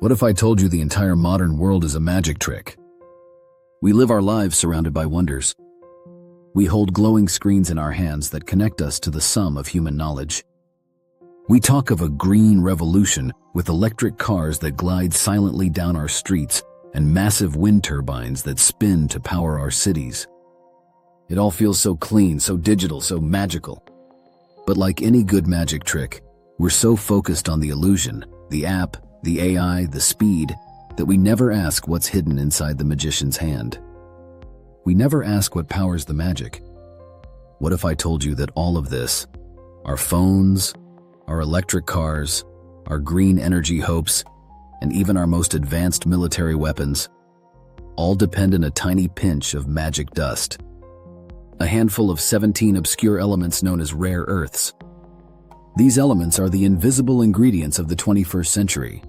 What if I told you the entire modern world is a magic trick? We live our lives surrounded by wonders. We hold glowing screens in our hands that connect us to the sum of human knowledge. We talk of a green revolution with electric cars that glide silently down our streets and massive wind turbines that spin to power our cities. It all feels so clean, so digital, so magical. But like any good magic trick, we're so focused on the illusion, the app, the AI, the speed, that we never ask what's hidden inside the magician's hand. We never ask what powers the magic. What if I told you that all of this, our phones, our electric cars, our green energy hopes, and even our most advanced military weapons, all depend on a tiny pinch of magic dust? A handful of 17 obscure elements known as rare earths. These elements are the invisible ingredients of the 21st century.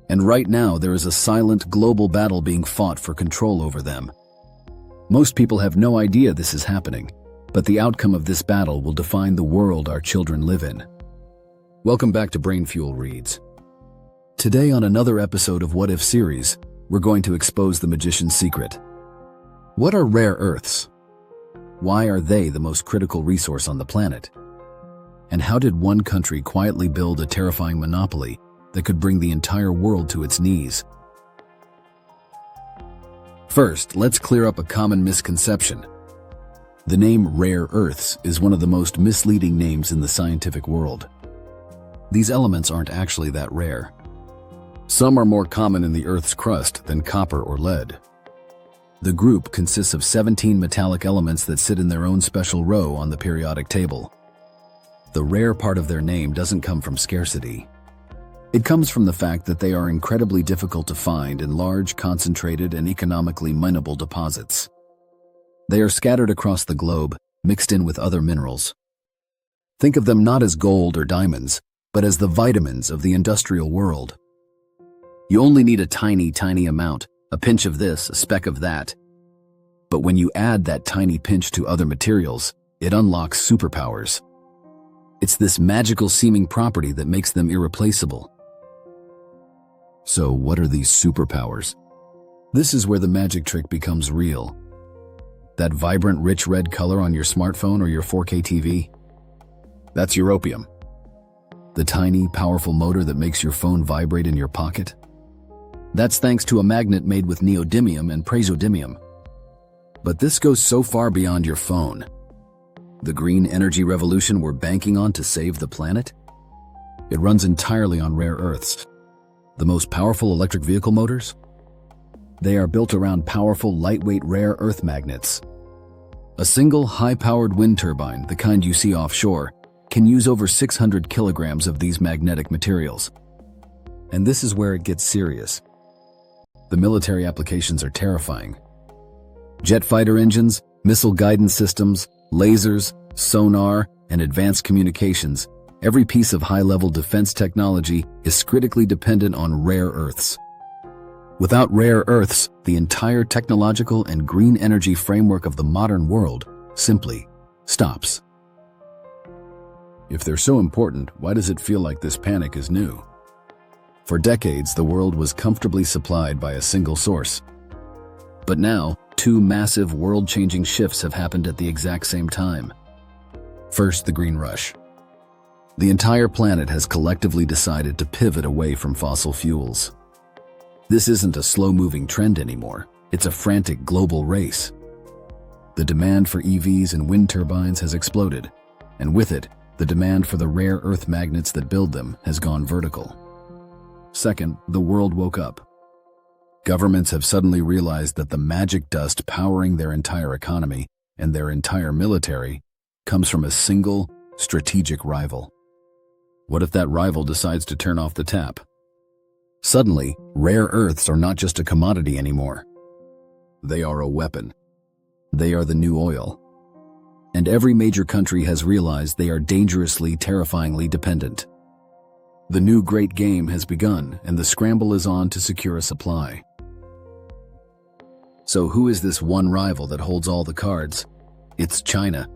And right now, there is a silent global battle being fought for control over them. Most people have no idea this is happening, but the outcome of this battle will define the world our children live in. Welcome back to Brain Fuel Reads. Today on another episode of What If series, we're going to expose the magician's secret. What are rare earths? Why are they the most critical resource on the planet? And how did one country quietly build a terrifying monopoly that could bring the entire world to its knees? First, let's clear up a common misconception. The name rare earths is one of the most misleading names in the scientific world. These elements aren't actually that rare. Some are more common in the Earth's crust than copper or lead. The group consists of 17 metallic elements that sit in their own special row on the periodic table. The rare part of their name doesn't come from scarcity. It comes from the fact that they are incredibly difficult to find in large, concentrated, and economically mineable deposits. They are scattered across the globe, mixed in with other minerals. Think of them not as gold or diamonds, but as the vitamins of the industrial world. You only need a tiny, tiny amount, a pinch of this, a speck of that. But when you add that tiny pinch to other materials, it unlocks superpowers. It's this magical seeming property that makes them irreplaceable. So what are these superpowers? This is where the magic trick becomes real. That vibrant, rich red color on your smartphone or your 4K TV? That's europium. The tiny, powerful motor that makes your phone vibrate in your pocket? That's thanks to a magnet made with neodymium and praseodymium. But this goes so far beyond your phone. The green energy revolution we're banking on to save the planet? It runs entirely on rare earths. The most powerful electric vehicle motors? They are built around powerful, lightweight rare earth magnets. A single high-powered wind turbine, the kind you see offshore, can use over 600 kilograms of these magnetic materials. And this is where it gets serious. The military applications are terrifying. Jet fighter engines, missile guidance systems, lasers, sonar, and advanced communications, every piece of high-level defense technology is critically dependent on rare earths. Without rare earths, the entire technological and green energy framework of the modern world simply stops. If they're so important, why does it feel like this panic is new? For decades, the world was comfortably supplied by a single source. But now, two massive world-changing shifts have happened at the exact same time. First, the green rush. The entire planet has collectively decided to pivot away from fossil fuels. This isn't a slow-moving trend anymore. It's a frantic global race. The demand for EVs and wind turbines has exploded, and with it, the demand for the rare earth magnets that build them has gone vertical. Second, the world woke up. Governments have suddenly realized that the magic dust powering their entire economy and their entire military comes from a single, strategic rival. What if that rival decides to turn off the tap? Suddenly, rare earths are not just a commodity anymore. They are a weapon. They are the new oil. And every major country has realized they are dangerously, terrifyingly dependent. The new great game has begun, and the scramble is on to secure a supply. So who is this one rival that holds all the cards? It's China.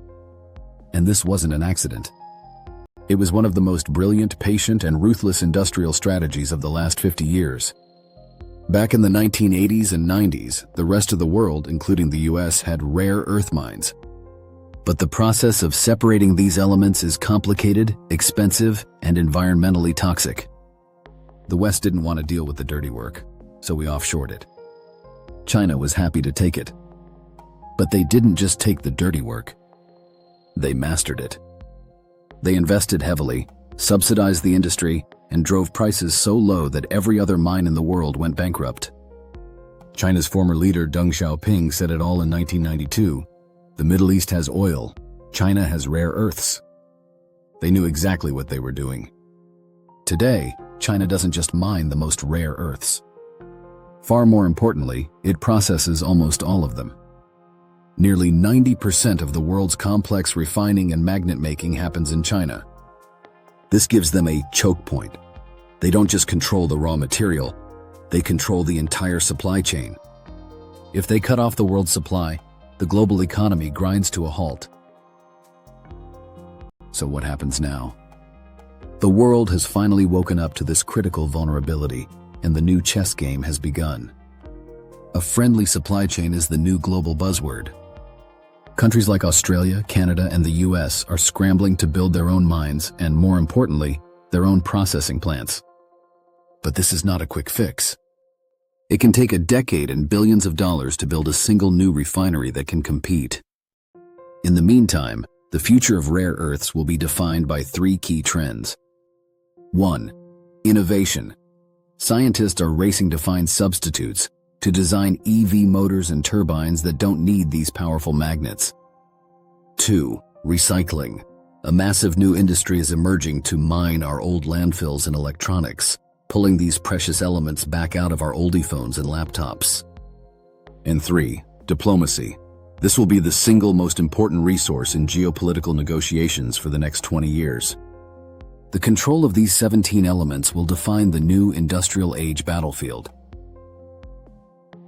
And this wasn't an accident. It was one of the most brilliant, patient, and ruthless industrial strategies of the last 50 years. Back in the 1980s and 90s, the rest of the world, including the US, had rare earth mines. But the process of separating these elements is complicated, expensive, and environmentally toxic. The West didn't want to deal with the dirty work, so we offshored it. China was happy to take it. But they didn't just take the dirty work. They mastered it. They invested heavily, subsidized the industry, and drove prices so low that every other mine in the world went bankrupt. China's former leader Deng Xiaoping said it all in 1992, "The Middle East has oil, China has rare earths." They knew exactly what they were doing. Today, China doesn't just mine the most rare earths. Far more importantly, it processes almost all of them. Nearly 90% of the world's complex refining and magnet making happens in China. This gives them a choke point. They don't just control the raw material, they control the entire supply chain. If they cut off the world's supply, the global economy grinds to a halt. So what happens now? The world has finally woken up to this critical vulnerability, and the new chess game has begun. A friendly supply chain is the new global buzzword. Countries like Australia, Canada, and the US are scrambling to build their own mines and, more importantly, their own processing plants. But this is not a quick fix. It can take a decade and billions of dollars to build a single new refinery that can compete. In the meantime, the future of rare earths will be defined by three key trends. 1. Innovation. Scientists are racing to find substitutes, to design EV motors and turbines that don't need these powerful magnets. 2. Recycling. A massive new industry is emerging to mine our old landfills in electronics, pulling these precious elements back out of our oldie phones and laptops. And 3. Diplomacy. This will be the single most important resource in geopolitical negotiations for the next 20 years. The control of these 17 elements will define the new industrial age battlefield.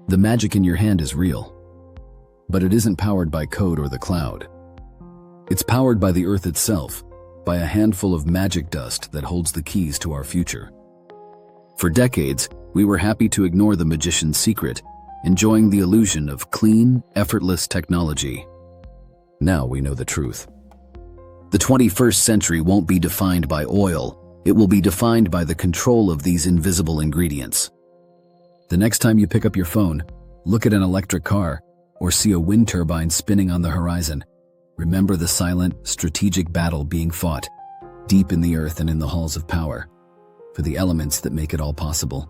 The magic in your hand is real, but it isn't powered by code or the cloud. It's powered by the earth itself, by a handful of magic dust that holds the keys to our future. For decades, we were happy to ignore the magician's secret, enjoying the illusion of clean, effortless technology. Now we know the truth. The 21st century won't be defined by oil, it will be defined by the control of these invisible ingredients. The next time you pick up your phone, look at an electric car, or see a wind turbine spinning on the horizon, remember the silent, strategic battle being fought, deep in the earth and in the halls of power, for the elements that make it all possible.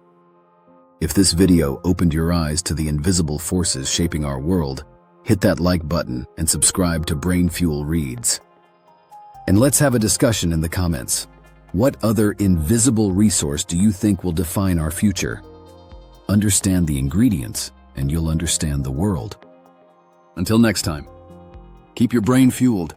If this video opened your eyes to the invisible forces shaping our world, hit that like button and subscribe to Brain Fuel Reads. And let's have a discussion in the comments. What other invisible resource do you think will define our future? Understand the ingredients, and you'll understand the world. Until next time, keep your brain fueled.